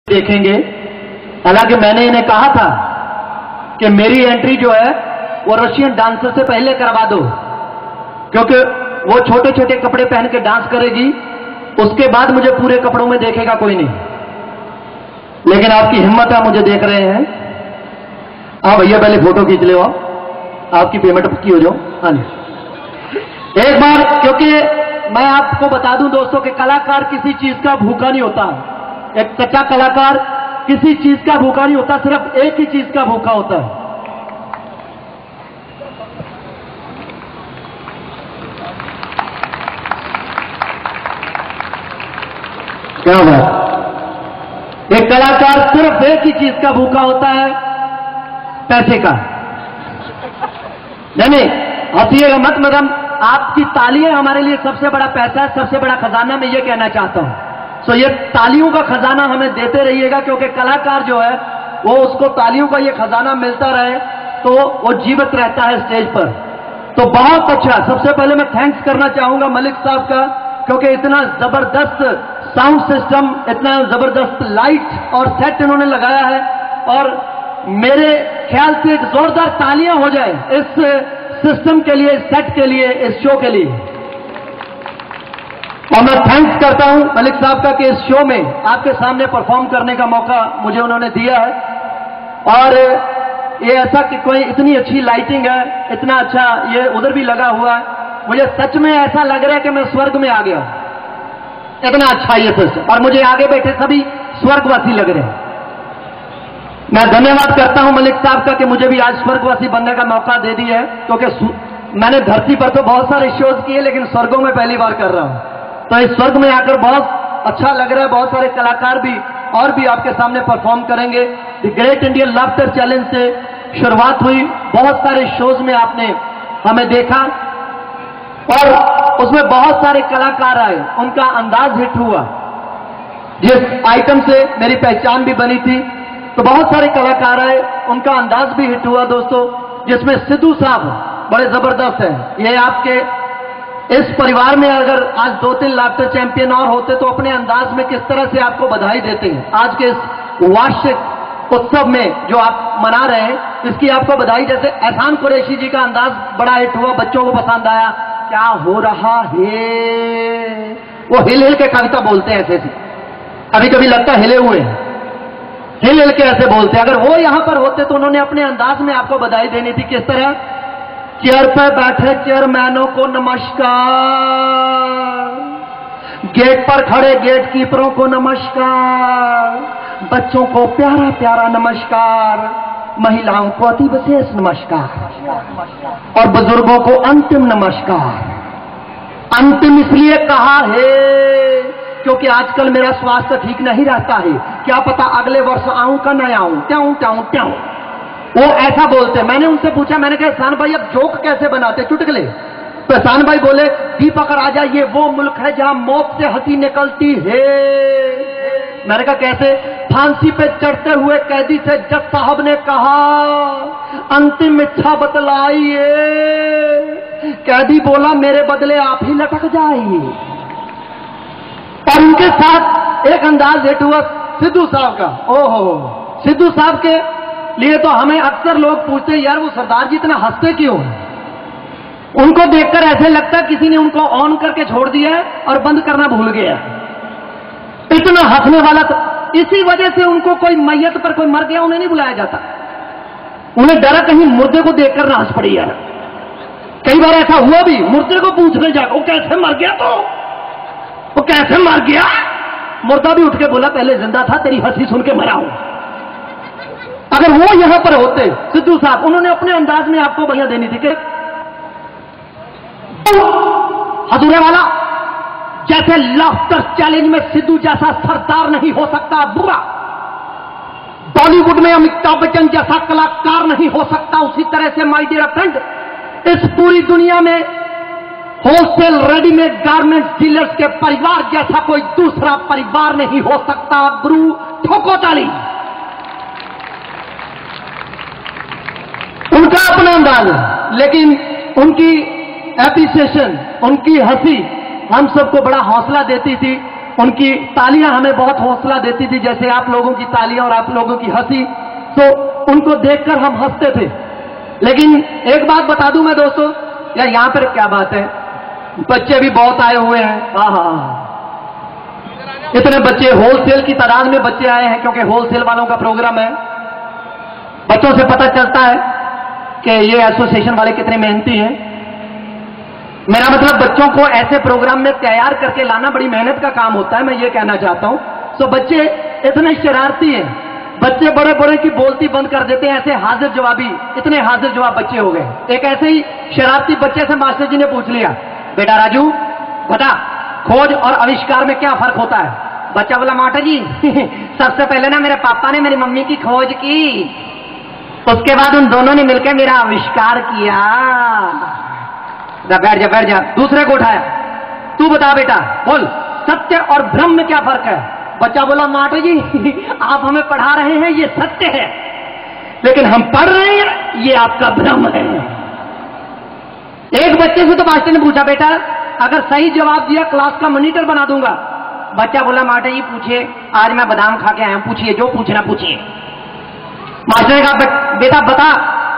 देखेंगे। हालांकि मैंने इन्हें कहा था कि मेरी एंट्री जो है वो रशियन डांसर से पहले करवा दो, क्योंकि वो छोटे छोटे कपड़े पहन के डांस करेगी, उसके बाद मुझे पूरे कपड़ों में देखेगा कोई नहीं। लेकिन आपकी हिम्मत है, मुझे देख रहे हैं। हाँ भैया, पहले फोटो खींच ले, आपकी पेमेंट पक्की हो जाओ। हाँ जी, एक बार, क्योंकि मैं आपको बता दूं दोस्तों कि कलाकार किसी चीज का भूखा नहीं होता। एक सच्चा कलाकार किसी चीज का भूखा नहीं होता, सिर्फ एक ही चीज का भूखा होता है। क्या बात। एक कलाकार सिर्फ एक ही चीज का भूखा होता है, पैसे का। नहीं, हंसिएगा मत मैडम, आपकी तालियां हमारे लिए सबसे बड़ा पैसा है, सबसे बड़ा खजाना। मैं ये कहना चाहता हूं, तो ये तालियों का खजाना हमें देते रहिएगा, क्योंकि कलाकार जो है वो उसको तालियों का ये खजाना मिलता रहे तो वो जीवित रहता है स्टेज पर। तो बहुत अच्छा। सबसे पहले मैं थैंक्स करना चाहूंगा मलिक साहब का, क्योंकि इतना जबरदस्त साउंड सिस्टम, इतना जबरदस्त लाइट और सेट इन्होंने लगाया है। और मेरे ख्याल से एक जोरदार तालियां हो जाए इस सिस्टम के लिए, इस सेट के लिए, इस शो के लिए। और मैं थैंक्स करता हूं मलिक साहब का कि इस शो में आपके सामने परफॉर्म करने का मौका मुझे उन्होंने दिया है। और ये ऐसा कि कोई इतनी अच्छी लाइटिंग है, इतना अच्छा ये उधर भी लगा हुआ है, मुझे सच में ऐसा लग रहा है कि मैं स्वर्ग में आ गया। इतना अच्छा ये सिस्टम, और मुझे आगे बैठे सभी स्वर्गवासी लग रहे हैं। मैं धन्यवाद करता हूं मलिक साहब का कि मुझे भी आज स्वर्गवासी बनने का मौका दे दिया है, क्योंकि मैंने धरती पर तो बहुत सारे शोज किए, लेकिन स्वर्गों में पहली बार कर रहा हूं। तो इस स्वर्ग में आकर बहुत अच्छा लग रहा है। बहुत सारे कलाकार भी और भी आपके सामने परफॉर्म करेंगे। The great Indian laughter challenge से शुरुआत हुई, बहुत सारे शोज में आपने हमें देखा और उसमें बहुत सारे कलाकार आए, उनका अंदाज हिट हुआ। जिस आइटम से मेरी पहचान भी बनी थी, तो बहुत सारे कलाकार आए, उनका अंदाज भी हिट हुआ दोस्तों, जिसमें सिद्धू साहब बड़े जबरदस्त हैं। ये आपके इस परिवार में अगर आज 2-3 लाफ्टर चैंपियन और होते तो अपने अंदाज में किस तरह से आपको बधाई देते हैं। आज के इस वार्षिक उत्सव में जो आप मना रहे हैं, इसकी आपको बधाई। जैसे एहसान कुरैशी जी का अंदाज बड़ा हिट हुआ, बच्चों को पसंद आया। क्या हो रहा है, वो हिल हिल के कविता बोलते हैं ऐसे ऐसे, कभी कभी लगता है हिले हुए हैं, हिल हिल के ऐसे बोलते हैं। अगर वो यहां पर होते तो उन्होंने अपने अंदाज में आपको बधाई देनी थी। किस तरह? चेयर पर बैठे चेयरमैनों को नमस्कार, गेट पर खड़े गेट कीपरों को नमस्कार, बच्चों को प्यारा प्यारा नमस्कार, महिलाओं को अति विशेष नमस्कार और बुजुर्गों को अंतिम नमस्कार। अंतिम इसलिए कहा है क्योंकि आजकल मेरा स्वास्थ्य ठीक नहीं रहता है, क्या पता अगले वर्ष आऊं का न आऊं, ट्याऊं ट्याऊं ट्याऊं, वो ऐसा बोलते। मैंने उनसे पूछा, मैंने कहा एहसान भाई अब जोक कैसे बनाते, चुटकुले? तो एहसान भाई बोले, दीपक राजा ये वो मुल्क है जहां मौत से हंसी निकलती है। मैंने कहा कैसे? फांसी पे चढ़ते हुए कैदी से जज साहब ने कहा अंतिम इच्छा बतलाइए, कैदी बोला मेरे बदले आप ही लटक जाइए। और उनके साथ एक अंदाज हिट हुआ सिद्धू साहब का। ओहो, सिद्धू साहब के लिए तो हमें अक्सर लोग पूछते हैं, यार वो सरदार जी इतना हंसते क्यों हैं? उनको देखकर ऐसे लगता है किसी ने उनको ऑन करके छोड़ दिया है और बंद करना भूल गया। इतना हंसने वाला तो इसी वजह से उनको कोई मैयत पर कोई मर गया उन्हें नहीं बुलाया जाता, उन्हें डरा कहीं मुर्दे को देखकर ना हंस पड़ी। यार कई बार ऐसा हुआ भी, मुर्दे को पूछने जाकर वो कैसे मर गया, तो वो कैसे मर गया? मुर्दा भी उठ के बोला पहले जिंदा था, तेरी हंसी सुन के मरा हूं। अगर वो यहां पर होते सिद्धू साहब, उन्होंने अपने अंदाज में आपको बढ़िया देनी थी कि हजूरे वाला जैसे लाफ्टर चैलेंज में सिद्धू जैसा सरदार नहीं हो सकता बुरा, बॉलीवुड में अमिताभ बच्चन जैसा कलाकार नहीं हो सकता, उसी तरह से माय डियर फ्रेंड इस पूरी दुनिया में होलसेल रेडीमेड गारमेंट्स डीलर्स के परिवार जैसा कोई दूसरा परिवार नहीं हो सकता। गुरु ठोको ताली। उनका अपना अंदाज है, लेकिन उनकी एप्रिसिएशन, उनकी हंसी हम सबको बड़ा हौसला देती थी। उनकी तालियां हमें बहुत हौसला देती थी, जैसे आप लोगों की तालियां और आप लोगों की हंसी, तो उनको देखकर हम हंसते थे। लेकिन एक बात बता दूं मैं दोस्तों, यार यहां पर क्या बात है, बच्चे भी बहुत आए हुए हैं। हाँ, इतने बच्चे, होलसेल की तादाद में बच्चे आए हैं, क्योंकि होलसेल वालों का प्रोग्राम है। बच्चों से पता चलता है कि ये एसोसिएशन वाले कितने मेहनती हैं। मेरा मतलब बच्चों को ऐसे प्रोग्राम में तैयार करके लाना बड़ी मेहनत का काम होता है, मैं ये कहना चाहता हूं। तो बच्चे इतने शरारती हैं, बच्चे बड़े बड़े की बोलती बंद कर देते हैं, ऐसे हाजिर जवाबी, इतने हाजिर जवाब बच्चे हो गए। एक ऐसे ही शरारती बच्चे से मास्टर जी ने पूछ लिया, बेटा राजू बता, खोज और आविष्कार में क्या फर्क होता है? बच्चा बोला, मास्टर जी सबसे पहले ना मेरे पापा ने मेरी मम्मी की खोज की, उसके बाद उन दोनों ने मिलकर मेरा आविष्कार किया। बैठ जा बैठ जा। दूसरे को उठाया, तू बता बेटा, बोल सत्य और भ्रम में क्या फर्क है? बच्चा बोला, मास्टर जी आप हमें पढ़ा रहे हैं ये सत्य है, लेकिन हम पढ़ रहे हैं ये आपका भ्रम है। एक बच्चे से तो मास्टर ने पूछा, बेटा अगर सही जवाब दिया क्लास का मॉनिटर बना दूंगा। बच्चा बोला, मास्टर जी पूछिए, आज मैं बादाम खा के आया हूं, पूछिए जो पूछना पूछिए। मास्टर ने कहा, बेटा बता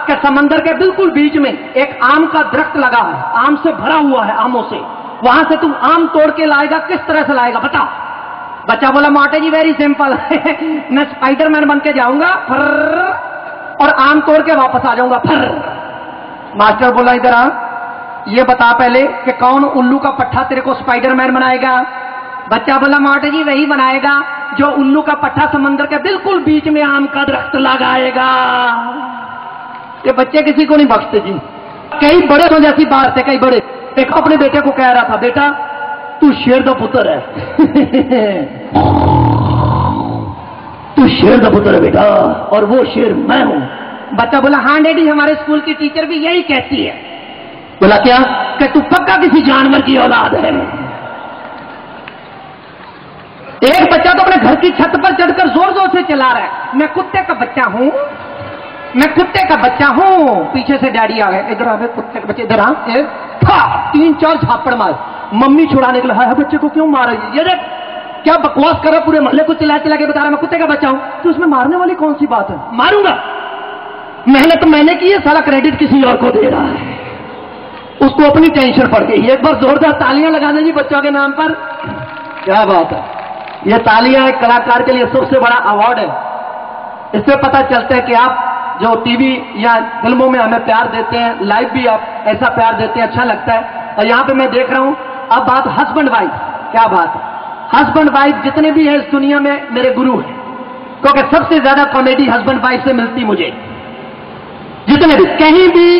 कि समंदर के बिल्कुल बीच में एक आम का दरख्त लगा है, आम से भरा हुआ है, आमों से, वहां से तुम आम तोड़ के लाएगा, किस तरह से लाएगा बता। बच्चा बोला, मास्टर जी वेरी सिंपल मैं स्पाइडरमैन बन के जाऊंगा और आम तोड़ के वापस आ जाऊंगा। मास्टर बोला, इधर आ, ये बता पहले कि कौन उल्लू का पट्टा तेरे को स्पाइडरमैन बनाएगा? बच्चा बोला, मास्टर जी वही बनाएगा जो उल्लू का पट्टा समंदर के बिल्कुल बीच में आम का दरख्त लगाएगा। ये बच्चे किसी को नहीं बख्शते जी। कई बड़े तो जैसी बात है, कई बड़े। एक अपने बेटे को कह रहा था, बेटा तू शेर दा पुत्र है तू शेर दा पुत्र है बेटा, और वो शेर मैं हूं। बच्चा बोला, हाँ डैडी हमारे स्कूल की टीचर भी यही कहती है। बोला, क्या? कि तू पक्का किसी जानवर की औलाद है। एक बच्चा तो अपने घर की छत पर चढ़कर जोर जोर से चिल्ला रहा है, मैं कुत्ते का बच्चा हूं, मैं कुत्ते का बच्चा हूं। पीछे से डैडी आ गए, इधर आ गए, कुत्ते के बच्चे इधर आ। 3-4 झापड़ मार। मम्मी छुड़ाने के लिए, है बच्चे को क्यों मार रही है? ये देख क्या बकवास कर रहा, पूरे मोहल्ले को चिल्ला चिल्ला के बता रहा मैं कुत्ते का बच्चा हूं। तो उसमें मारने वाली कौन सी बात है? मारूंगा, मेहनत मैंने की है, साला क्रेडिट किसी और को दे रहा है। उसको अपनी टेंशन पड़ गई। एक बार जोरदार तालियां लगाने जी बच्चों के नाम पर, क्या बात है। यह तालियां एक कलाकार के लिए सबसे बड़ा अवार्ड है। इससे पता चलता है कि आप जो टीवी या फिल्मों में हमें प्यार देते हैं, लाइव भी आप ऐसा प्यार देते हैं, अच्छा लगता है। और यहां पे मैं देख रहा हूं, अब बात हस्बैंड वाइफ, क्या बात है। हस्बैंड वाइफ जितने भी हैं इस दुनिया में मेरे गुरु हैं, क्योंकि सबसे ज्यादा कॉमेडी हस्बैंड वाइफ से मिलती मुझे। जितने भी, कहीं भी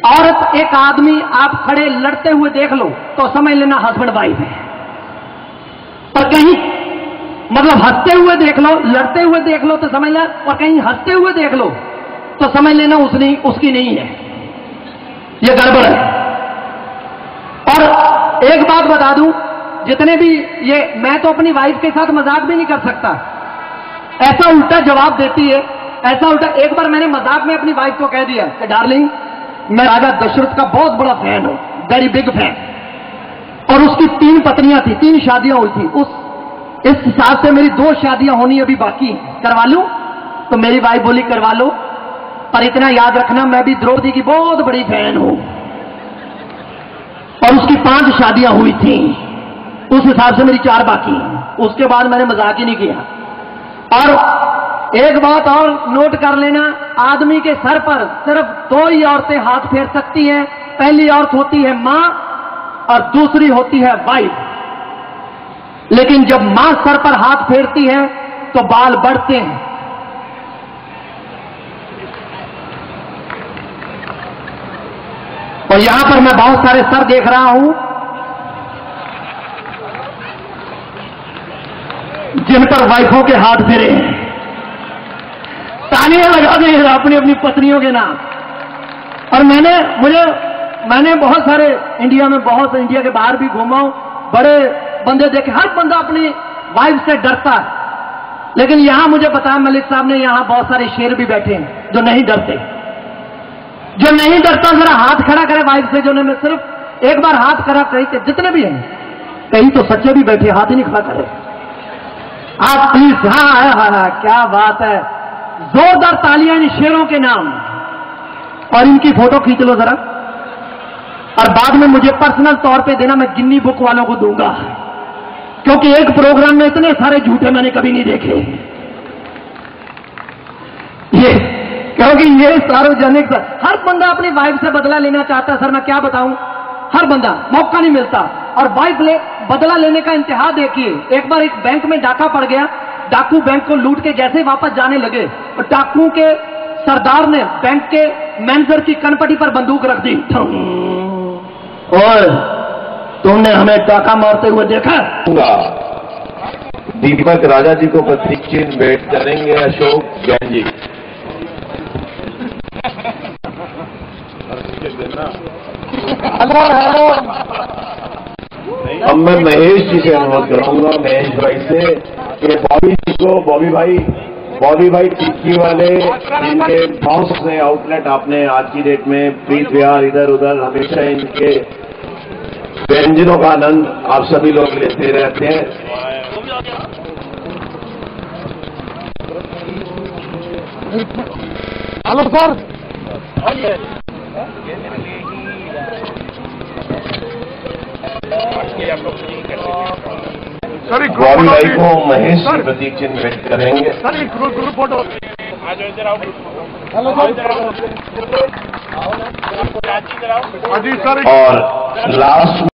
औरत एक आदमी आप खड़े लड़ते हुए देख लो तो समझ लेना हस्बैंड वाइफ है। और कहीं मतलब हंसते हुए देख लो, लड़ते हुए देख लो तो समझ लेना, और कहीं हंसते हुए देख लो तो समझ लेना उसकी नहीं है, ये गड़बड़ है। और एक बात बता दूं, जितने भी ये, मैं तो अपनी वाइफ के साथ मजाक भी नहीं कर सकता, ऐसा उल्टा जवाब देती है, ऐसा उल्टा। एक बार मैंने मजाक में अपनी वाइफ को कह दिया कि डार्लिंग मैं राजा दशरथ का बहुत बड़ा फैन हूं, वेरी बिग फैन, और उसकी 3 पत्नियां थी, 3 शादियां हुई थी। इस हिसाब से मेरी 2 शादियां होनी अभी बाकी हैं, करवा लूं? तो मेरी वाइफ बोली करवा लो, पर इतना याद रखना मैं भी द्रौपदी की बहुत बड़ी फैन हूं, और उसकी 5 शादियां हुई थी, उस हिसाब से मेरी 4 बाकी हैं। उसके बाद मैंने मजाक ही नहीं किया। और एक बात और नोट कर लेना, आदमी के सर पर सिर्फ 2 ही औरतें हाथ फेर सकती हैं। पहली औरत होती है मां और दूसरी होती है वाइफ। लेकिन जब मां सर पर हाथ फेरती है तो बाल बढ़ते हैं। और यहां पर मैं बहुत सारे सर देख रहा हूं जिन पर वाइफों के हाथ फेरे हैं। तालियां लगा दें अपनी अपनी पत्नियों के नाम। और मैंने बहुत सारे इंडिया के बाहर भी घूमा हूं, बड़े बंदे देखे, हर बंदा अपनी वाइफ से डरता है। लेकिन यहां मुझे पता है मलिक साहब ने, यहां बहुत सारे शेर भी बैठे हैं जो नहीं डरते। जो नहीं डरता जरा हाथ खड़ा करे वाइफ से, जो ने सिर्फ एक बार हाथ खड़ा करे, जितने भी हैं कई तो सच्चे भी बैठे, हाथ ही नहीं खड़ा करे। आप प्लीज, हाँ, क्या बात है, जोरदार तालियां इन शेरों के नाम, और इनकी फोटो खींच लो जरा, और बाद में मुझे पर्सनल तौर पे देना, मैं गिन्नी बुक वालों को दूंगा, क्योंकि एक प्रोग्राम में इतने सारे झूठे मैंने कभी नहीं देखे। ये क्योंकि ये सार्वजनिक, हर बंदा अपनी वाइफ से बदला लेना चाहता है। सर मैं क्या बताऊं, हर बंदा, मौका नहीं मिलता। और वाइफ बदला लेने का इंतहा देखिए, एक बार एक बैंक में डाका पड़ गया, डाकू बैंक को लूट के जैसे वापस जाने लगे, और डाकू के सरदार ने बैंक के मैनेजर की कनपटी पर बंदूक रख दी। और तुमने हमें डाका मारते हुए देखा? दीपक राजा जी को प्रतीक चिन्ह भेंट करेंगे अशोक जैन जी। अब मैं महेश जी से अनुरोध कराऊंगा, महेश भाई से, कि बॉबी जी को, बॉबी भाई टिक्की वाले, जिनके बहुत से आउटलेट आपने आज की डेट में प्रीत विहार इधर उधर, हमेशा इनके व्यंजनों का आनंद आप सभी लोग लेते रहते हैं। हेलो सर, बॉबी भाई को महेश जी प्रतीक चिन्ह भेंट करेंगे। सर एक ग्रुप फोटो। हेलो सर, और लास्ट